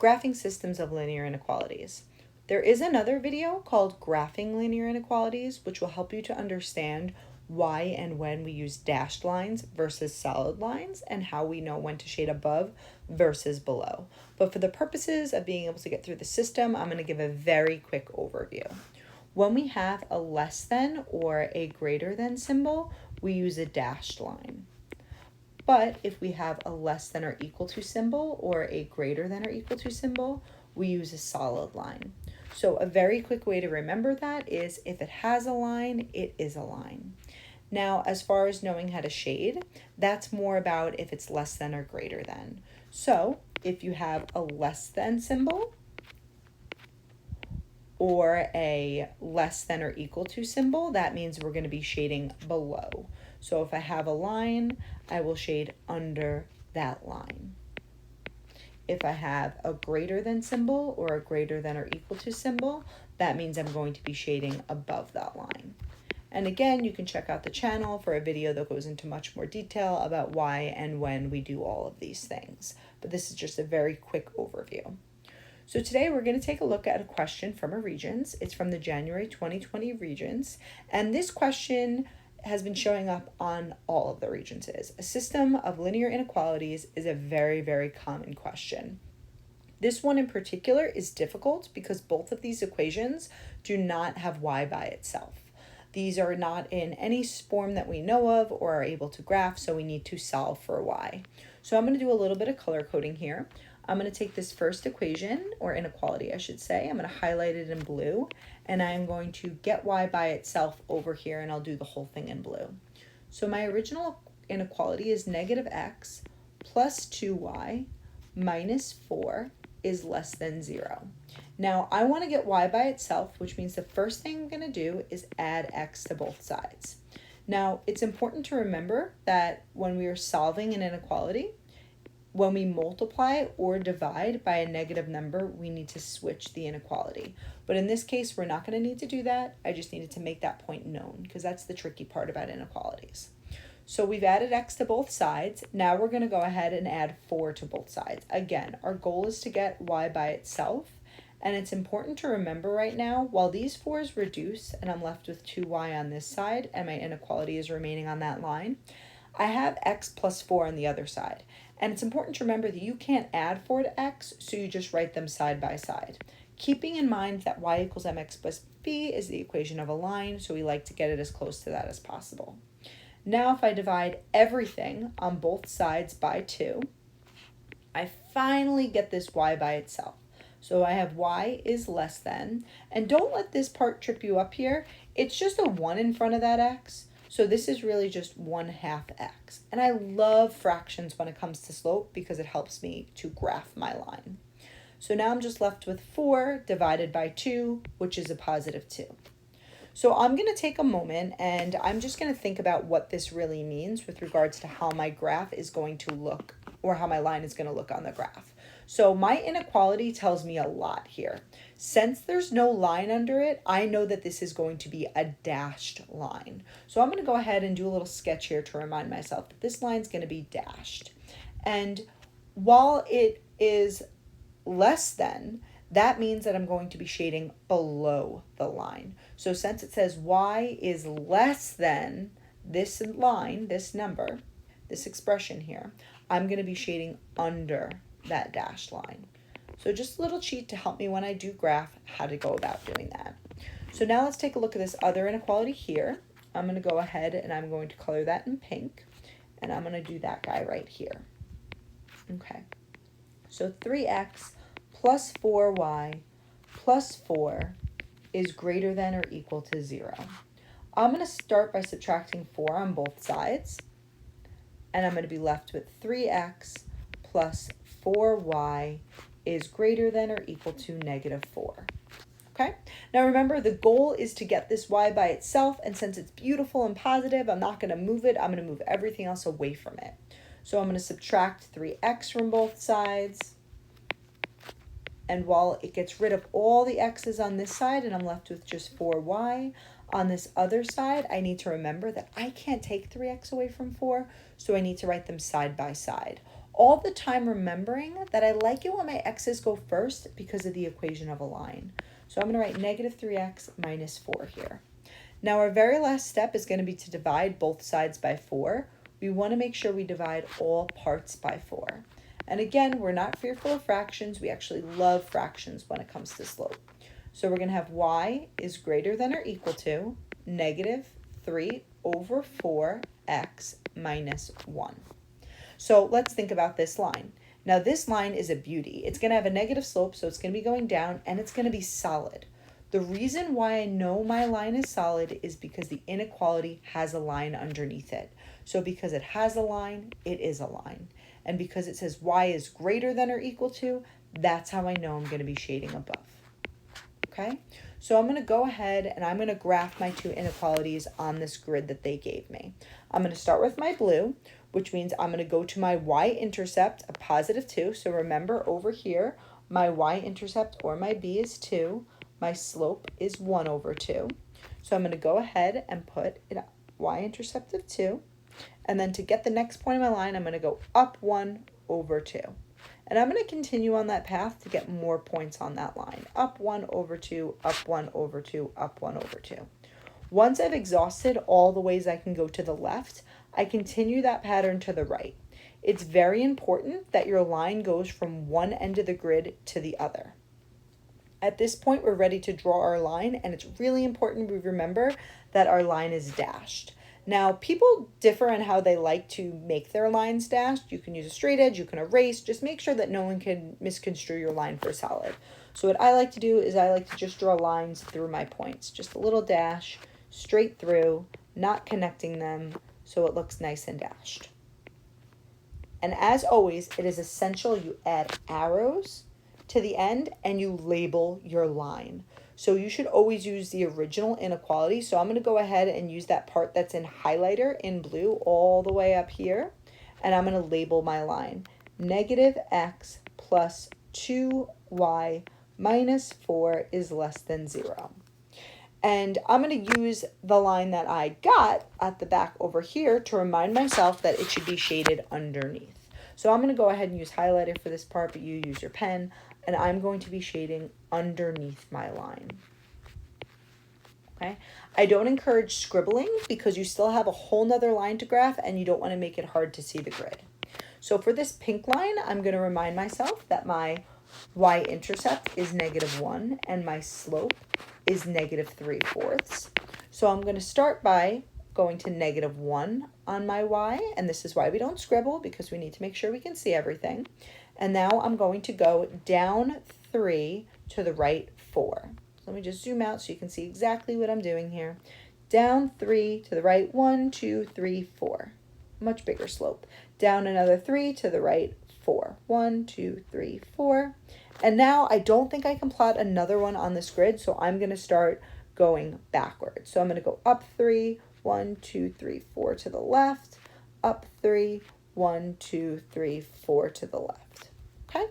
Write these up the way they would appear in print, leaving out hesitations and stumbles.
graphing systems of linear inequalities. There is another video called Graphing Linear Inequalities, which will help you to understand why and when we use dashed lines versus solid lines and how we know when to shade above versus below. But for the purposes of being able to get through the system, I'm going to give a very quick overview. When we have a less than or a greater than symbol, we use a dashed line. But if we have a less than or equal to symbol or a greater than or equal to symbol, we use a solid line. So a very quick way to remember that is if it has a line, it is a line. Now, as far as knowing how to shade, that's more about if it's less than or greater than. So if you have a less than symbol or a less than or equal to symbol, that means we're going to be shading below. So if I have a line, I will shade under that line. If I have a greater than symbol or a greater than or equal to symbol, that means I'm going to be shading above that line. And again, you can check out the channel for a video that goes into much more detail about why and when we do all of these things. But this is just a very quick overview. So today we're going to take a look at a question from a Regents. It's from the January 2020 Regents. And this question has been showing up on all of the Regents. A system of linear inequalities is a very, very common question. This one in particular is difficult because both of these equations do not have y by itself. These are not in any form that we know of or are able to graph, so we need to solve for y. So I'm going to do a little bit of color coding here. I'm going to take this first equation, or inequality I should say, I'm going to highlight it in blue, and I'm going to get y by itself over here, and I'll do the whole thing in blue. So my original inequality is negative x plus 2y minus 4 is less than 0. Now I want to get y by itself, which means the first thing I'm going to do is add x to both sides. Now it's important to remember that when we are solving an inequality, when we multiply or divide by a negative number, we need to switch the inequality. But in this case, we're not going to need to do that. I just needed to make that point known because that's the tricky part about inequalities. So we've added x to both sides. Now we're going to go ahead and add 4 to both sides. Again, our goal is to get y by itself. And it's important to remember right now, while these 4's reduce and I'm left with 2y on this side and my inequality is remaining on that line, I have x plus 4 on the other side. And it's important to remember that you can't add 4 to x, so you just write them side by side. Keeping in mind that y equals mx plus b is the equation of a line, so we like to get it as close to that as possible. Now if I divide everything on both sides by 2, I finally get this y by itself. So I have y is less than, and don't let this part trip you up here. It's just a 1 in front of that x. So this is really just 1/2 x. And I love fractions when it comes to slope because it helps me to graph my line. So now I'm just left with 4 divided by 2, which is a positive 2. So I'm going to take a moment and I'm just going to think about what this really means with regards to how my graph is going to look, or how my line is going to look on the graph. So my inequality tells me a lot here. Since there's no line under it, I know that this is going to be a dashed line. So I'm going to go ahead and do a little sketch here to remind myself that this line is going to be dashed. And while it is less than, that means that I'm going to be shading below the line. So since it says y is less than this line, this number, this expression here, I'm going to be shading under that dashed line. So just a little cheat to help me when I do graph how to go about doing that. So now let's take a look at this other inequality here. I'm going to go ahead and I'm going to color that in pink, and I'm going to do that guy right here. Okay, so 3x plus 4y plus 4 is greater than or equal to 0. I'm going to start by subtracting 4 on both sides, and I'm going to be left with 3x plus 4y is greater than or equal to negative 4. Okay, now remember the goal is to get this y by itself, and since it's beautiful and positive, I'm not going to move it. I'm going to move everything else away from it. So I'm going to subtract 3x from both sides. And while it gets rid of all the x's on this side and I'm left with just 4y, on this other side, I need to remember that I can't take 3x away from 4, so I need to write them side by side. All the time remembering that I like it when my x's go first because of the equation of a line. So I'm going to write negative 3x minus 4 here. Now our very last step is going to be to divide both sides by 4. We want to make sure we divide all parts by 4. And again, we're not fearful of fractions. We actually love fractions when it comes to slope. So we're going to have y is greater than or equal to negative 3 over 4x minus 1. So let's think about this line. Now this line is a beauty. It's going to have a negative slope, so it's going to be going down, and it's going to be solid. The reason why I know my line is solid is because the inequality has a line underneath it. So because it has a line, it is a line. And because it says y is greater than or equal to, that's how I know I'm going to be shading above. Okay? So I'm going to go ahead and I'm going to graph my two inequalities on this grid that they gave me. I'm going to start with my blue, which means I'm going to go to my y-intercept, a positive 2. So remember over here, my y-intercept or my b is 2. My slope is 1 over 2. So I'm going to go ahead and put it y-intercept of 2. And then to get the next point of my line, I'm going to go up 1 over 2. And I'm going to continue on that path to get more points on that line. Up 1 over 2, up 1 over 2, up 1 over 2. Once I've exhausted all the ways I can go to the left, I continue that pattern to the right. It's very important that your line goes from one end of the grid to the other. At this point, we're ready to draw our line, and it's really important we remember that our line is dashed. Now, people differ on how they like to make their lines dashed. You can use a straight edge, you can erase, just make sure that no one can misconstrue your line for solid. So what I like to do is I like to just draw lines through my points, just a little dash, straight through, not connecting them, so it looks nice and dashed. And as always, it is essential you add arrows to the end and you label your line. So you should always use the original inequality. So I'm going to go ahead and use that part that's in highlighter in blue all the way up here. And I'm going to label my line. Negative x plus 2y minus 4 is less than 0. And I'm going to use the line that I got at the back over here to remind myself that it should be shaded underneath. So I'm going to go ahead and use highlighter for this part, but you use your pen. And I'm going to be shading underneath my line. Okay? I don't encourage scribbling because you still have a whole nother line to graph and you don't want to make it hard to see the grid. So for this pink line, I'm going to remind myself that my y-intercept is -1 and my slope is -3/4. So I'm going to start by going to -1 on my y, and this is why we don't scribble, because we need to make sure we can see everything. And now I'm going to go down 3 to the right 4. So let me just zoom out so you can see exactly what I'm doing here. Down 3 to the right, 1, 2, 3, 4. Much bigger slope. Down another 3 to the right, 4. 1, 2, 3, 4. And now I don't think I can plot another one on this grid, so I'm going to start going backwards. So I'm going to go up 3, 1, 2, 3, 4 to the left, up 3, 1, 2, 3, 4 to the left. Okay?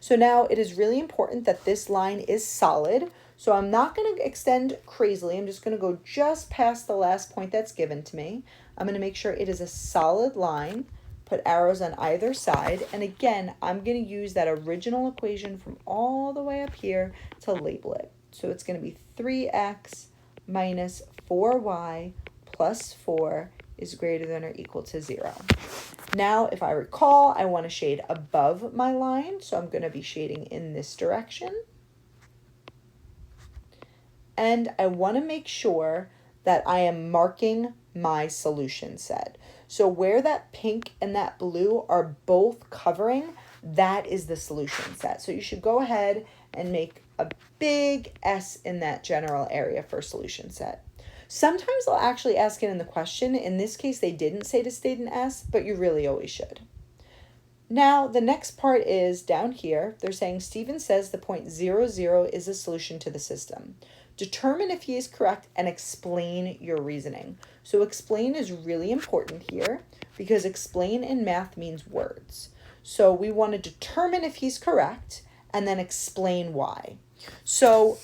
So now it is really important that this line is solid. So I'm not going to extend crazily. I'm just going to go just past the last point that's given to me. I'm going to make sure it is a solid line, put arrows on either side. And again, I'm going to use that original equation from all the way up here to label it. So it's going to be 3x minus 4y plus 4 is greater than or equal to 0. Now, if I recall, I want to shade above my line, so I'm going to be shading in this direction. And I want to make sure that I am marking my solution set. So where that pink and that blue are both covering, that is the solution set. So you should go ahead and make a big S in that general area for solution set. Sometimes they'll actually ask it in the question. In this case, they didn't say to state an S, but you really always should. Now, the next part is down here. They're saying Stephen says the point 0, 0 is a solution to the system. Determine if he is correct and explain your reasoning. So explain is really important here because explain in math means words. So we want to determine if he's correct and then explain why. So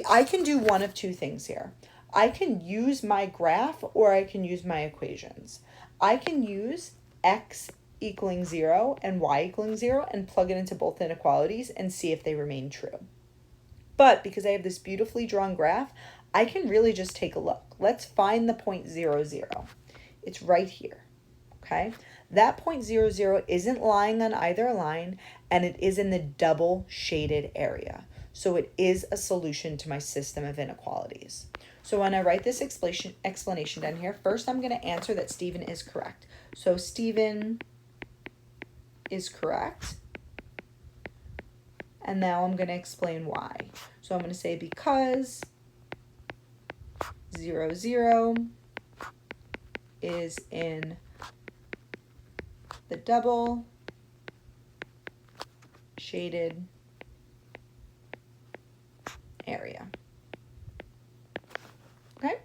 I can do one of two things here. I can use my graph or I can use my equations. I can use x equaling 0 and y equaling 0 and plug it into both inequalities and see if they remain true. But because I have this beautifully drawn graph, I can really just take a look. Let's find the point 0, 0. It's right here, okay? That point 0, 0 isn't lying on either line, and it is in the double shaded area. So it is a solution to my system of inequalities. So when I write this explanation down here, first I'm going to answer that Stephen is correct. So Stephen is correct. And now I'm going to explain why. So I'm going to say because 0, 0 is in the double shaded area. Okay,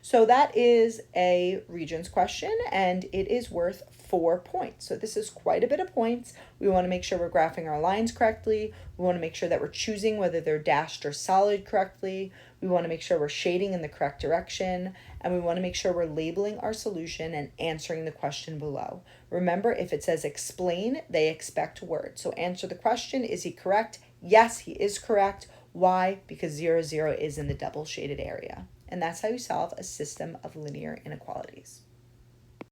so that is a Regents question, and it is worth 4 points. So this is quite a bit of points. We want to make sure we're graphing our lines correctly. We want to make sure that we're choosing whether they're dashed or solid correctly. We want to make sure we're shading in the correct direction, and we want to make sure we're labeling our solution and answering the question below. Remember, if it says explain, they expect words. So answer the question, is he correct? Yes, he is correct. Why? Because 0, 0 is in the double shaded area. And that's how you solve a system of linear inequalities.